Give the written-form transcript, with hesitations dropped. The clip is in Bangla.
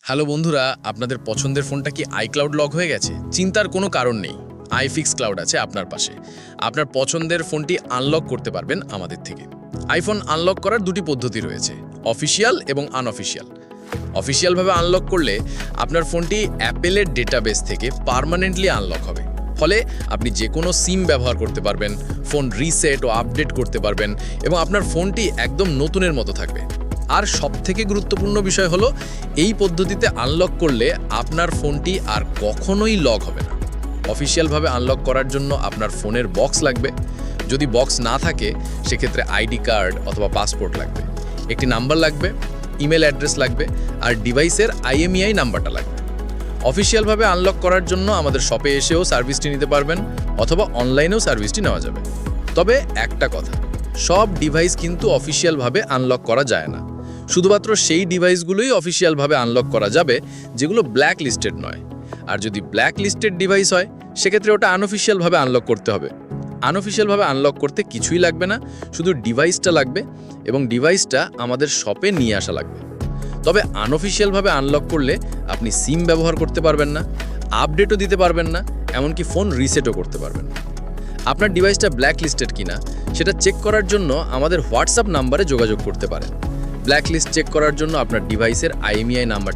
হ্যালো বন্ধুরা, আপনাদের পছন্দের ফোনটা কি আইক্লাউড লক হয়ে গেছে? চিন্তার কোনো কারণ নেই। আইফিক্স ক্লাউড আছে আপনার পাশে। আপনার পছন্দের ফোনটি আনলক করতে পারবেন আমাদের থেকে। আইফোন আনলক করার দুটি পদ্ধতি রয়েছে, অফিসিয়াল এবং আনঅফিসিয়াল। অফিসিয়ালভাবে আনলক করলে আপনার ফোনটি অ্যাপেলের ডেটাবেস থেকে পার্মানেন্টলি আনলক হবে। ফলে আপনি যে কোনো সিম ব্যবহার করতে পারবেন, ফোন রিসেট ও আপডেট করতে পারবেন এবং আপনার ফোনটি একদম নতুনের মতো থাকবে। আর সবথেকে গুরুত্বপূর্ণ বিষয় হলো, এই পদ্ধতিতে আনলক করলে আপনার ফোনটি আর কখনোই লক হবে না। অফিসিয়ালভাবে আনলক করার জন্য আপনার ফোনের বক্স লাগবে। যদি বক্স না থাকে সেক্ষেত্রে আইডি কার্ড অথবা পাসপোর্ট লাগবে, একটি নাম্বার লাগবে, ইমেল অ্যাড্রেস লাগবে আর ডিভাইসের IMEI নাম্বারটা লাগবে। অফিসিয়ালভাবে আনলক করার জন্য আমাদের শপে এসেও সার্ভিসটি নিতে পারবেন অথবা অনলাইনেও সার্ভিসটি নেওয়া যাবে। তবে একটা কথা, সব ডিভাইস কিন্তু অফিসিয়ালভাবে আনলক করা যায় না। শুধুমাত্র সেই ডিভাইসগুলোই অফিসিয়ালভাবে আনলক করা যাবে যেগুলো ব্ল্যাক লিস্টেড নয়। আর যদি ব্ল্যাক লিস্টেড ডিভাইস হয় সেক্ষেত্রে ওটা আনঅফিসিয়ালভাবে আনলক করতে হবে। আনঅফিসিয়ালভাবে আনলক করতে কিছুই লাগবে না, শুধু ডিভাইসটা লাগবে এবং ডিভাইসটা আমাদের শপে নিয়ে আসা লাগবে। তবে আনঅফিসিয়ালভাবে আনলক করলে আপনি সিম ব্যবহার করতে পারবেন না, আপডেটও দিতে পারবেন না, এমনকি ফোন রিসেটও করতে পারবেন না। আপনার ডিভাইসটা ব্ল্যাক লিস্টেড কিনা সেটা চেক করার জন্য আমাদের হোয়াটসঅ্যাপ নাম্বারে যোগাযোগ করতে পারেন। ব্ল্যাক লিস্ট চেক করার জন্য আপনার ডিভাইসের IMEI নাম্বার